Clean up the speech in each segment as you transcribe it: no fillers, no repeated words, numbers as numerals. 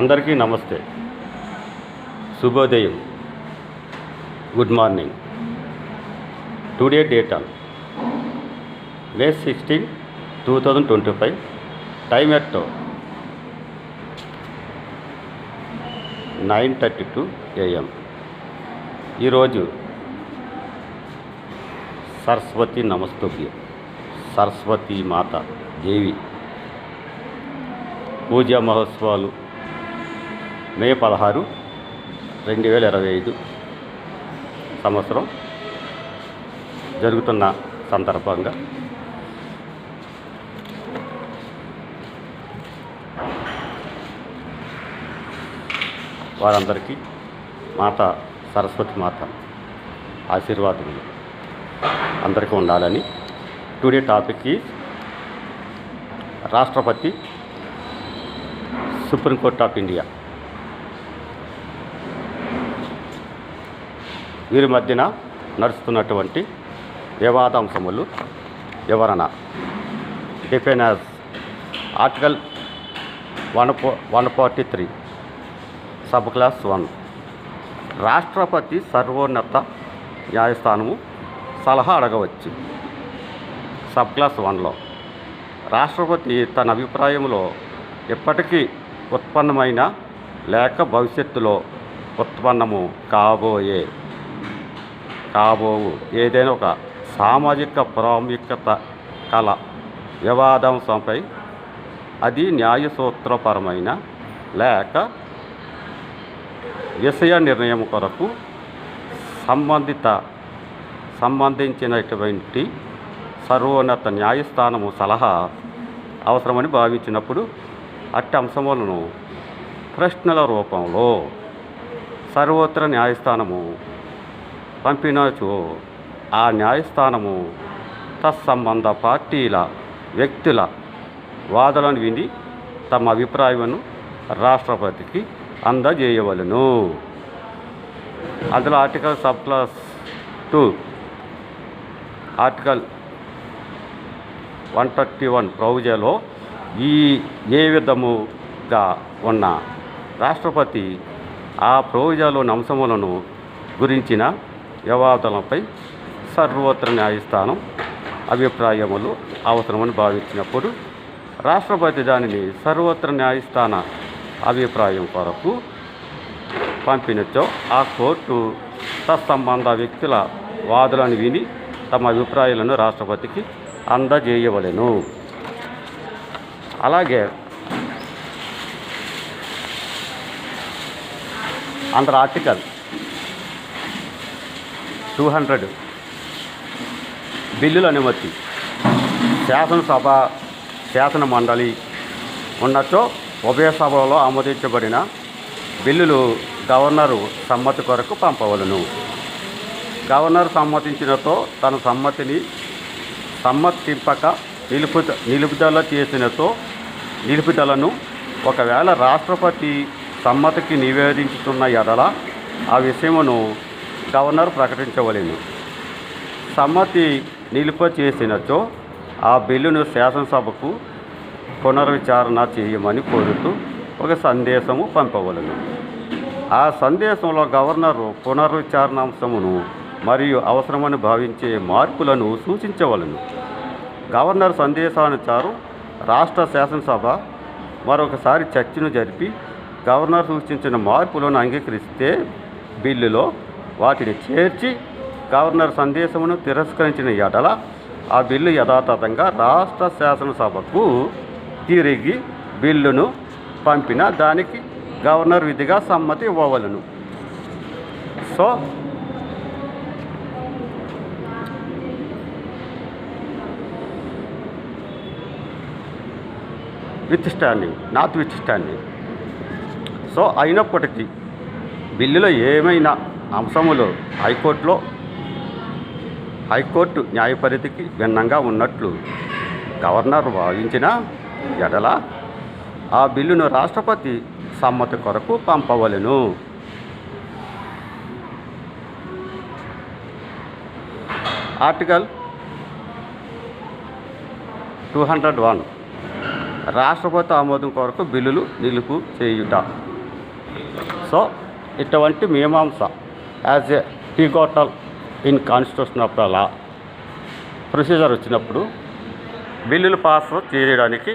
అందరికీ నమస్తే, శుభోదయం, good morning. Today date on May 16, 2025. Time at 9:32 AM. ఈరోజు సరస్వతి నమస్తభ్యం, సరస్వతి మాత దేవి పూజా మహోత్సవాలు మే 16, 2025 సంవత్సరం జరుగుతున్న సందర్భంగా వారందరికీ మాత సరస్వతి మాత ఆశీర్వాదములు అందరికీ ఉండాలని. టుడే టాపిక్ ఈజ్ రాష్ట్రపతి, సుప్రీంకోర్ట్ ఆఫ్ ఇండియా. వీరి మధ్యన నడుస్తున్నటువంటి వివాదాంశములు వివరణ. Define as article 143 sub clause 1. రాష్ట్రపతి సర్వోన్నత న్యాయస్థానము సలహా అడగవచ్చు. సబ్ క్లాస్ 1లో రాష్ట్రపతి తన అభిప్రాయంలో ఎప్పటికీ ఉత్పన్నమైన లేక భవిష్యత్తులో ఉత్పన్నము కాబోవు ఏదైనా ఒక సామాజిక ప్రాముఖ్యత కల వివాదాంశంపై అది న్యాయసూత్రపరమైన లేక విషయ నిర్ణయం కొరకు సంబంధించినటువంటి సర్వోన్నత న్యాయస్థానము సలహా అవసరమని భావించినప్పుడు అట్టి అంశములను ప్రశ్నల రూపంలో సర్వోత్తర న్యాయస్థానము పంపినచో ఆ న్యాయస్థానము తత్సంబంధ పార్టీల వ్యక్తుల వాదనలను విని తమ అభిప్రాయమును రాష్ట్రపతికి అందజేయవలెను. అందులో ఆర్టికల్ సబ్ క్లాస్ 2 ఆర్టికల్ 131 ప్రొవిజన్లో ఏ విధముగా ఉన్న రాష్ట్రపతి ఆ ప్రొవిజన్లోని అంశములను గురించిన వివాదాలపై సర్వోత్తర న్యాయస్థానం అభిప్రాయములు అవసరమని భావించినప్పుడు రాష్ట్రపతి దానిని సర్వోత్తర న్యాయస్థాన అభిప్రాయం కొరకు పంపినచో ఆ కోర్టు తత్సంబంధ వ్యక్తుల వాదనలను విని తమ అభిప్రాయాలను రాష్ట్రపతికి అందజేయవలెను. అలాగే అండర్ ఆర్టికల్ 200 బిల్లుల అనుమతి శాసనసభ శాసన మండలి ఉన్నచో ఉభయ సభలో ఆమోదించబడిన బిల్లులు గవర్నరు సమ్మతి కొరకు పంపవలను. గవర్నర్ సమ్మతించినతో తన సమ్మతింపక నిలుపుదల చేసినతో నిలుపుదలను ఒకవేళ రాష్ట్రపతి సమ్మతికి నివేదించుతున్న ఎడల ఆ విషయమును గవర్నర్ ప్రకటించవలెను. సమ్మతి నిలుప చేసినచో ఆ బిల్లును శాసనసభకు పునర్విచారణ చేయమని కోరుతూ ఒక సందేశము పంపవలను. ఆ సందేశంలో గవర్నరు పునర్విచారణాంశమును మరియు అవసరమని భావించే మార్పులను సూచించవలను. గవర్నర్ సందేశానుసారం రాష్ట్ర శాసనసభ మరొకసారి చర్చను జరిపి గవర్నర్ సూచించిన మార్పులను అంగీకరిస్తే బిల్లులో వాటిని చేర్చి గవర్నర్ సందేశమును తిరస్కరించిన ఎడల ఆ బిల్లు యథాతథంగా రాష్ట్ర శాసనసభకు తిరిగి బిల్లును పంపిన దానికి గవర్నర్ విధిగా సమ్మతి ఇవ్వవలను. So notwithstanding. So అయినప్పటికీ బిల్లులో ఏమైనా అంశములు హైకోర్టు న్యాయపరిధికి భిన్నంగా ఉన్నట్లు గవర్నర్ భావించిన ఎడల ఆ బిల్లును రాష్ట్రపతి సమ్మతి కొరకు పంపవలెను. ఆర్టికల్ 201 రాష్ట్రపతి ఆమోదం కొరకు బిల్లులు నిలుపు చేయుట. సో ఇటువంటి మీమాంస as a pivotal in constitution of the law procedure వచ్చినప్పుడు బిల్లులు పాస్ చేయడానికి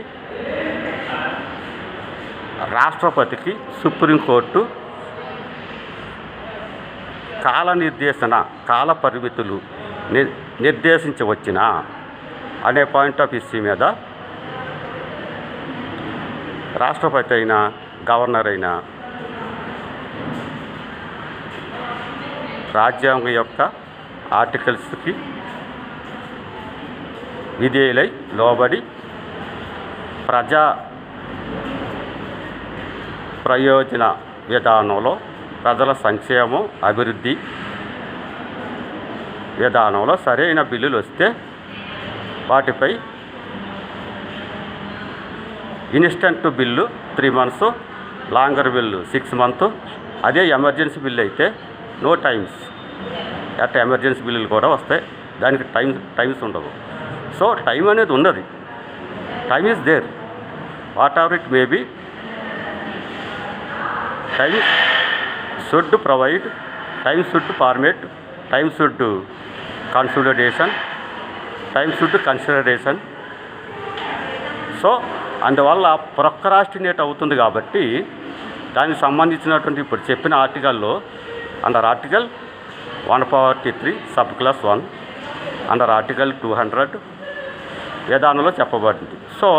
రాష్ట్రపతికి సుప్రీంకోర్టు కాల పరిమితులు నిర్దేశించవచ్చునా అనే పాయింట్ ఆఫ్ ఇష్యూ మీద రాష్ట్రపతి అయినా గవర్నర్ అయినా రాజ్యాంగం యొక్క ఆర్టికల్స్కి విధేయులై లోబడి ప్రజా ప్రయోజన విధానంలో ప్రజల సంక్షేమం అభివృద్ధి విధానంలో సరైన బిల్లులు వస్తే వాటిపై instant bill 3 months, longer bill 6 months. అదే ఎమర్జెన్సీ బిల్లు అయితే నో టైమ్స్. అట్లా ఎమర్జెన్సీ బిల్లులు కూడా వస్తాయి, దానికి టైమ్స్ ఉండవు. సో టైం అనేది ఉన్నది, time is there, whatever it may be. Time should provide, time should format, time should consideration, time should consideration. So అందువల్ల ప్రొక్రాస్టినేట్ అవుతుంది కాబట్టి దానికి సంబంధించినటువంటి ఇప్పుడు చెప్పిన ఆర్టికల్లో under article 143 sub clause 1 under article 200 విధానంలో చెప్పబడింది. సో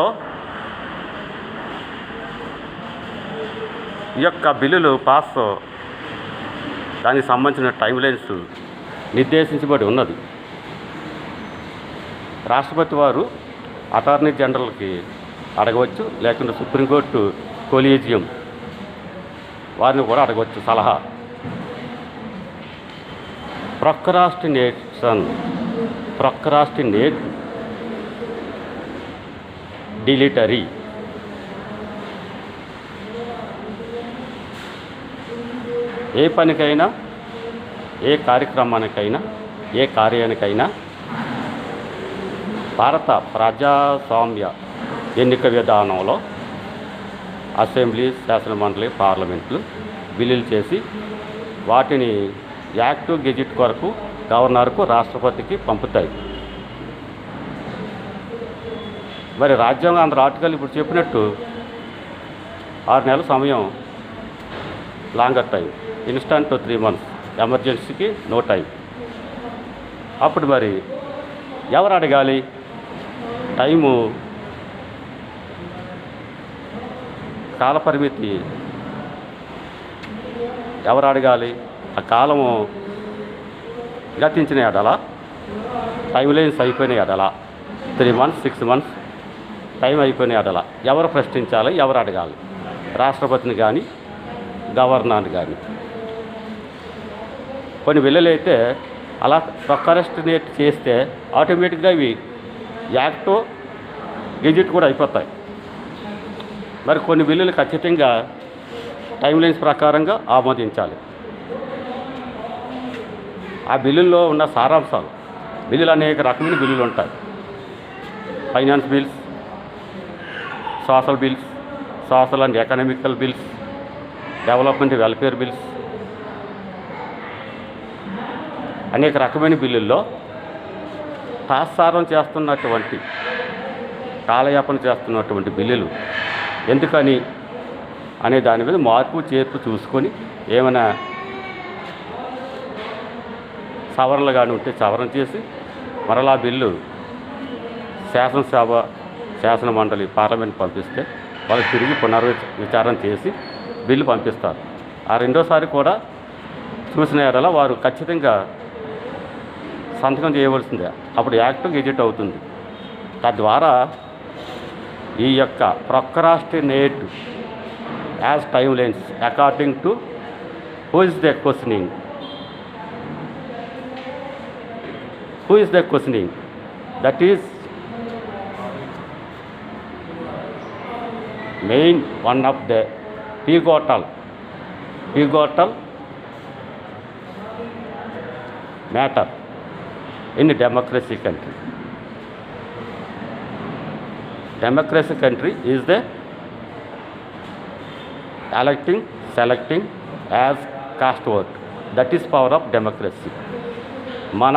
ఈ యొక్క బిల్లులు పాస్ దానికి సంబంధించిన టైం లైన్స్ నిర్దేశించబడి ఉన్నది. రాష్ట్రపతి వారు అటార్నీ జనరల్కి అడగవచ్చు, లేకుంటే సుప్రీంకోర్టు కొలీజియం వారిని కూడా అడగవచ్చు సలహా. ప్రొక్రాస్టినేట్ డిలీటరీ. ఏ పనికైనా, ఏ కార్యక్రమానికైనా, ఏ కార్యానికైనా భారత ప్రజాస్వామ్య ఎన్నిక విధానంలో అసెంబ్లీ, శాసనమండలి, పార్లమెంట్లు బిల్లులు చేసి వాటిని యాక్ట్ గెజిట్ కొరకు గవర్నర్కు, రాష్ట్రపతికి పంపుతాయి. మరి రాజ్యాంగం అందరు ఆర్టికల్ ఇప్పుడు చెప్పినట్టు 6 నెలల సమయం, లాంగర్ టైం, ఇన్స్టంట్ 3 months, ఎమర్జెన్సీకి నో టైం. అప్పుడు మరి ఎవరు అడగాలి? టైము కాలపరిమితి ఎవరు అడగాలి? ఆ కాలము గతించిన ఎడల, టైం లైన్స్ అయిపోయిన ఎడల, 3 months, 6 months టైం అయిపోయిన ఎడల ఎవరు ప్రశ్నించాలి, ఎవరు అడగాలి? రాష్ట్రపతిని కానీ, గవర్నర్ని కానీ. కొన్ని బిల్లులు అయితే అలా ప్రొక్రాస్టినేట్ చేస్తే ఆటోమేటిక్గా ఇవి యాక్ట్ గెజిట్ కూడా అయిపోతాయి. మరి కొన్ని బిల్లులు ఖచ్చితంగా టైం లైన్స్ ప్రకారంగా ఆమోదించాలి. ఆ బిల్లుల్లో ఉన్న సారాంశాలు, బిల్లులు అనేక రకమైన బిల్లులు ఉంటాయి. Finance bills, social bills, social and economical bills, development welfare bills, అనేక రకమైన బిల్లుల్లో తాత్సారం చేస్తున్నటువంటి, కాలయాపన చేస్తున్నటువంటి బిల్లులు ఎందుకని అనే దాని మీద మార్పు చేర్పు చూసుకొని ఏమైనా సవరణలు కానీ ఉంటే సవరణ చేసి మరలా బిల్లు శాసనసభ, శాసన మండలి, పార్లమెంట్ పంపిస్తే వాళ్ళు తిరిగి పునర్విచారణ చేసి బిల్లు పంపిస్తారు. ఆ రెండోసారి కూడా చూసిన ఎడల వారు ఖచ్చితంగా సంతకం చేయవలసిందే. అప్పుడు యాక్ట్ గెజిట్ అవుతుంది. తద్వారా ఈ యొక్క procrastinate as time lines according to who is the questioning, that is main one of the pivotal matter in a democracy country. Democracy country is the electing selecting as cost vote. That is power of democracy. మన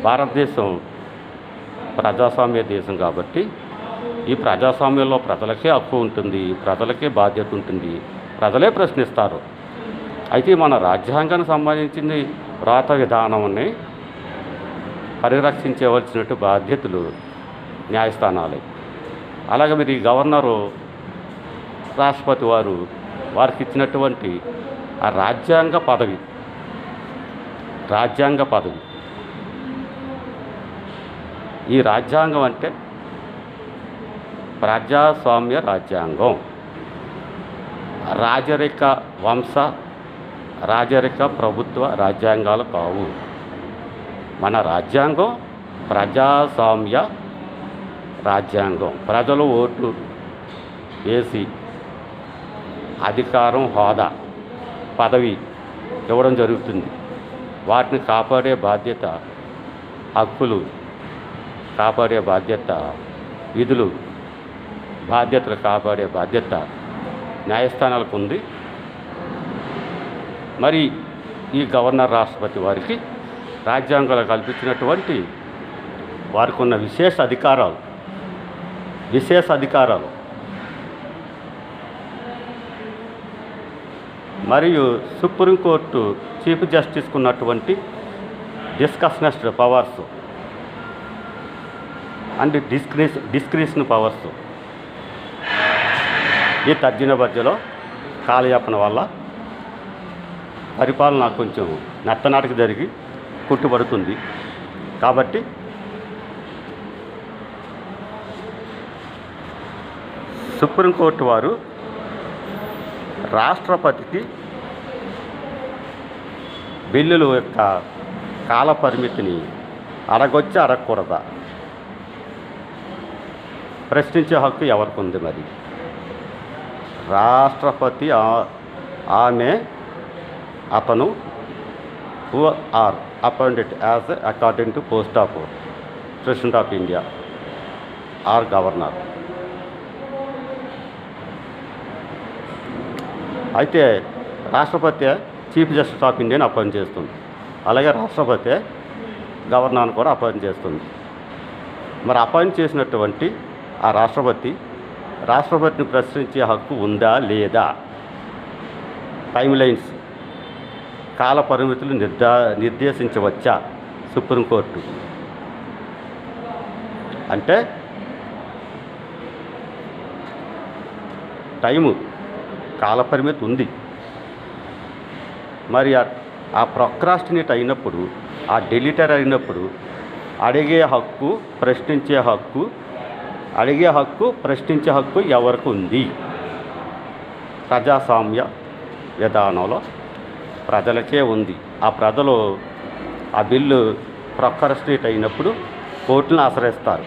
భారతదేశం ప్రజాస్వామ్య దేశం కాబట్టి ఈ ప్రజాస్వామ్యంలో ప్రజలకే హక్కు ఉంటుంది, ప్రజలకే బాధ్యత ఉంటుంది, ప్రజలే ప్రశ్నిస్తారు. అయితే మన రాజ్యాంగానికి సంబంధించిన వ్రాత విధానాన్ని పరిరక్షించవలసినట్టు బాధ్యతలు న్యాయస్థానాలే. అలాగే మీరు ఈ గవర్నరు, రాష్ట్రపతి వారికి ఇచ్చినటువంటి ఆ రాజ్యాంగ పదవి ఈ రాజ్యాంగం అంటే ప్రజాస్వామ్య రాజ్యాంగం. రాజరిక ప్రభుత్వ రాజ్యాంగాలు కావు. మన రాజ్యాంగం ప్రజాస్వామ్య రాజ్యాంగం. ప్రజలు ఓట్లు వేసి అధికారం, హోదా, పదవి ఇవ్వడం జరుగుతుంది. వాటిని కాపాడే బాధ్యత, హక్కులు కాపాడే బాధ్యత, విధులు బాధ్యతలు కాపాడే బాధ్యత న్యాయస్థానాలకు ఉంది. మరి ఈ గవర్నర్, రాష్ట్రపతి వారికి రాజ్యాంగంలో కల్పించినటువంటి వారికి ఉన్న విశేష అధికారాలు మరియు సుప్రీంకోర్టు చీఫ్ జస్టిస్కు ఉన్నటువంటి డిస్కషనల్ పవర్స్ అండ్ డిస్క్రిషన్ పవర్స్ ఈ తర్జన మధ్యలో కాలయాపన వల్ల పరిపాలన కొంచెం నత్తనాటికి జరిగి కుట్టుబడుతుంది. కాబట్టి సుప్రీంకోర్టు వారు రాష్ట్రపతికి బిల్లుల యొక్క కాల పరిమితిని అడగకూడదా, ప్రశ్నించే హక్కు ఎవరికి ఉంది? మరి రాష్ట్రపతి అతను who are appointed as according to post of president of India or governor. అయితే రాష్ట్రపతి చీఫ్ జస్టిస్ ఆఫ్ ఇండియాని అపాయింట్ చేస్తుంది. అలాగే రాష్ట్రపతి గవర్నర్ని కూడా అపాయింట్ చేస్తుంది. మరి అపాయింట్ చేసినటువంటి ఆ రాష్ట్రపతిని ప్రశ్నించే హక్కు ఉందా లేదా? టైమ్ లైన్స్, కాల పరిమితులు నిర్దేశించవచ్చా సుప్రీంకోర్టు? అంటే టైము, కాల పరిమితి ఉంది. మరి ఆ ప్రొక్రాస్టినేట్ అయినప్పుడు, ఆ డెలిటర్ అయినప్పుడు అడిగే హక్కు, ప్రశ్నించే హక్కు ఎవరికి ఉంది? ప్రజాస్వామ్య విధానంలో ప్రజలకే ఉంది. ఆ ప్రజలు ఆ బిల్లు ప్రొక్రాస్టినేట్ అయినప్పుడు కోర్టులను ఆశ్రయిస్తారు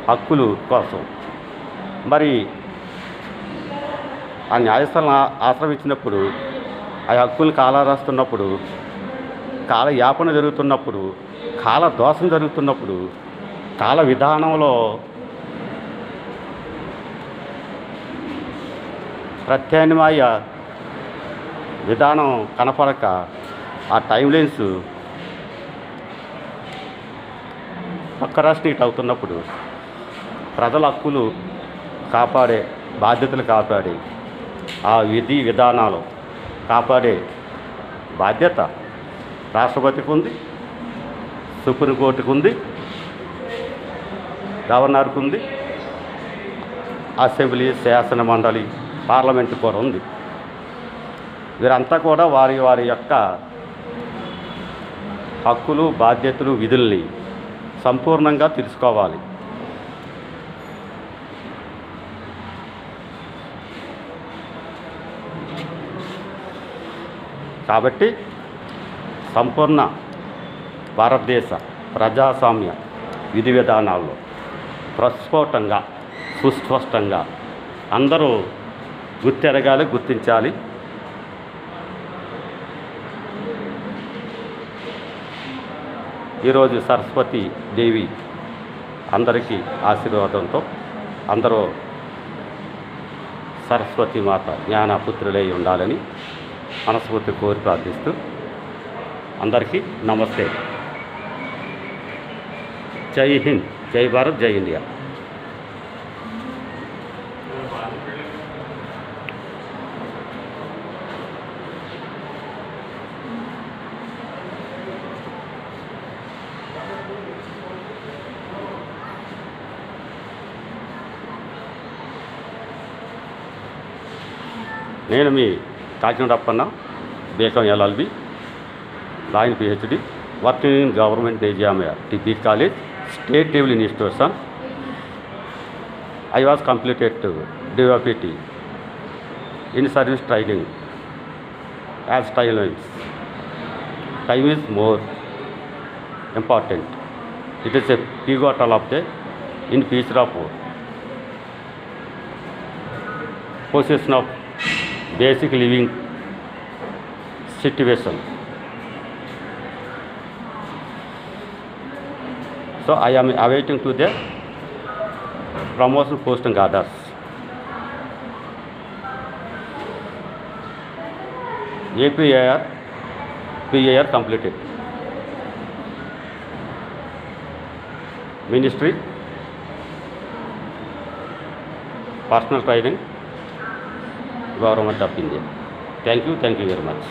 హక్కులు కోసం. మరి ఆ న్యాయస్థానం ఆశ్రయించినప్పుడు, ఆ హక్కులు కాలరాస్తున్నప్పుడు, కాల యాపన జరుగుతున్నప్పుడు, కాల దోషం జరుగుతున్నప్పుడు, కాల విధానంలో ప్రత్యామ్నాయ విధానం కనపడక ఆ టైం లైన్స్ ప్రొక్రాస్టినేట్ అవుతున్నప్పుడు ప్రజల హక్కులు కాపాడే బాధ్యతలు కాపాడే ఆ విధి విధానాలు కాపాడే బాధ్యత రాష్ట్రపతికి ఉంది, సుప్రీంకోర్టుకు ఉంది, గవర్నర్కు ఉంది, అసెంబ్లీ, శాసన మండలి, పార్లమెంటు కూడా ఉంది. వీరంతా కూడా వారి యొక్క హక్కులు, బాధ్యతలు, విధుల్ని సంపూర్ణంగా తెలుసుకోవాలి. కాబట్టి సంపూర్ణ భారతదేశ ప్రజాస్వామ్య విధి విధానాల్లో ప్రస్ఫుటంగా, సుస్పష్టంగా అందరూ గుర్తెరగాలి, గుర్తించాలి. ఈరోజు సరస్వతి దేవి అందరికీ ఆశీర్వాదంతో అందరూ సరస్వతి మాత జ్ఞానపుత్రులై ఉండాలని మనస్ఫూర్తి కోరి ప్రార్థిస్తూ అందరికీ నమస్తే. జై హింద్, జై భారత్, జై ఇండియా. నేను మీ Kakinada Appanna, BCom LLB, law in PhD, working in government Nizamia degree college, state level institution. I was completed DOPT in service training as tailors. Time is more important. It is a pivotal of the in future of possession of basic living situation. So I am awaiting to the promotion posting orders. APAR, PAR completed. Ministry, personal training, Government of India. Thank you very much.